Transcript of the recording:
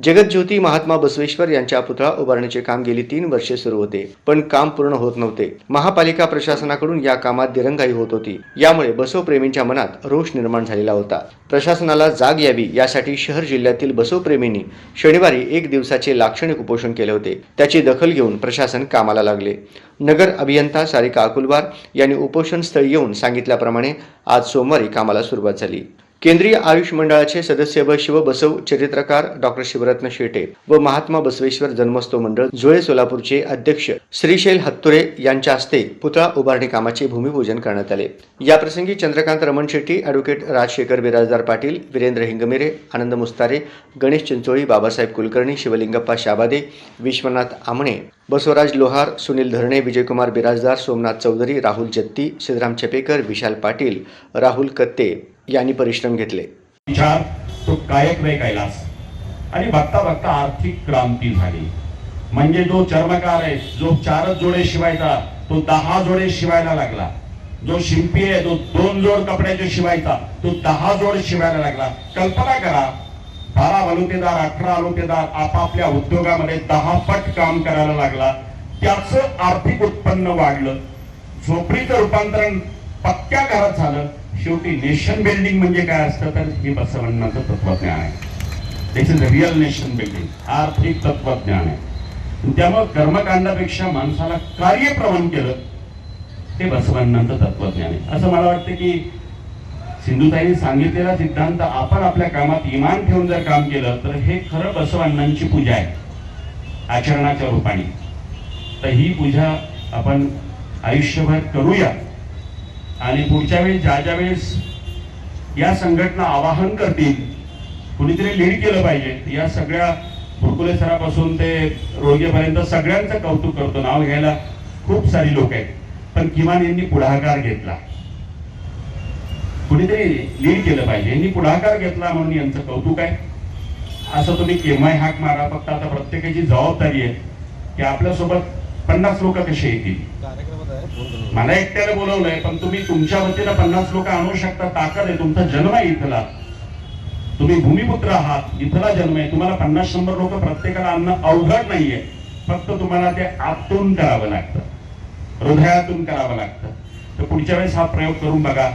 जगज्योती महात्मा बसवेश्वर यांच्या पुतळा उभारण्याचे काम गेली 3 वर्षे सुरू होते, पण काम पूर्ण होत नव्हते. महापालिका प्रशासनाकडून या कामात दिरंगाई होत होती. यामुळे बसवप्रेमींच्या मनात रोष निर्माण झालेला होता. प्रशासनाला जाग यावी यासाठी शहर जिल्ह्यातील बसवप्रेमींनी शनिवारी 1 दिवसाचे लाक्षणिक उपोषण केले होते. त्याची दखल घेऊन प्रशासन कामाला लागले. नगर अभियंता सारिका अकुलवार यांनी उपोषण स्थळी येऊन सांगितल्याप्रमाणे आज सोमवारी कामाला सुरुवात झाली. केंद्रीय आयुष मंडळाचे सदस्य व शिवबसव चरित्रकार डॉक्टर शिवरत्न शेटे व महात्मा बसवेश्वर जन्मोत्सव मंडळ जुळे सोलापूरचे अध्यक्ष श्रीशैल हत्तुरे यांच्या हस्ते पुतळा उभारणी कामाचे भूमिपूजन करण्यात आले. याप्रसंगी चंद्रकांत रमण शेट्टी, ॲडव्होकेट राजशेखर बिराजदार पाटील, वीरेंद्र हिंगमिरे, आनंद मुस्तारे, गणेश चिंचोळी, बाबासाहेब कुलकर्णी, शिवलिंगप्पा शाबादे, विश्वनाथ आमणे, बसवराज लोहार, सुनील धरणे, विजयकुमार बिराजदार, सोमनाथ चौधरी, राहुल जत्ती, सिद्धराम चपेकर, विशाल पाटील, राहुल कत्ते यांनी परिश्रम घेतले. विचार तो कायक वे कैलास आणि बघता बघता आर्थिक क्रांती झाली. म्हणजे जो चर्मकार आहे, जो 4 जोडे शिवायचा तो 10 जोडे शिवायला लागला. जो शिंपी आहे तो 2 जोड कपड्याचे शिवायचा तो 10 जोड शिवायला लागला. कल्पना करा, 12 बलुतेदार 18 बलुतेदार आपापल्या उद्योगामध्ये 10 पट काम करायला लागला. त्याचं आर्थिक उत्पन्न वाढलं. झोपडीचं रूपांतरण पक्क्या घरात झालं. शेवटी नेशन बिल्डिंग म्हणजे काय असतं तर हे बसवण्णाचं तत्वज्ञान आहे. दिस इज रिअल नेशन बिल्डिंग, आर्थिक तत्वज्ञान आहे. त्यामुळे कर्मकांडापेक्षा माणसाला कार्य प्रवण केलं ते बसवण्णाचं तत्वज्ञान आहे. असं मला वाटतं की सिंधुताईंनी सांगितलेला सिद्धांत आपण आपल्या कामात इमान ठेवून जर काम केलं तर हे खरं बसवण्णांची पूजा आहे आचरणाच्या रूपाने. तर ही पूजा आपण आयुष्यभर करूया आणि पुढच्या वेळी ज्या वेळेस या संघटना आवाहन करतील कुणीतरी लीड केलं पाहिजे. या सगळ्या बुरकुले सरापासून ते रोडगेपर्यंत सगळ्यांचं कौतुक करतो. नाव घ्यायला खूप सारी लोक आहेत, पण किमान यांनी पुढाकार घेतला. कुणीतरी लीड केलं पाहिजे. यांनी पुढाकार घेतला म्हणून यांचं कौतुक आहे. असं तुम्ही केव्हाही हाक मारा. फक्त आता प्रत्येकाची जबाबदारी आहे की आपल्यासोबत 50 लोक कसे येतील. मला एकट्याला बोलवलंय, पण तुम्ही तुमच्या वतीनं 50 लोक आणू शकता. ताकद आहे. तुमचा जन्म आहे इथला. तुम्ही भूमिपुत्र आहात. इथला जन्म आहे. तुम्हाला 50-100 लोक प्रत्येकाला आणणं अवघड नाहीये. फक्त तुम्हाला ते आतून करावं लागतं, हृदयातून करावं लागतं. तर पुढच्या वेळेस हा प्रयोग करून बघा.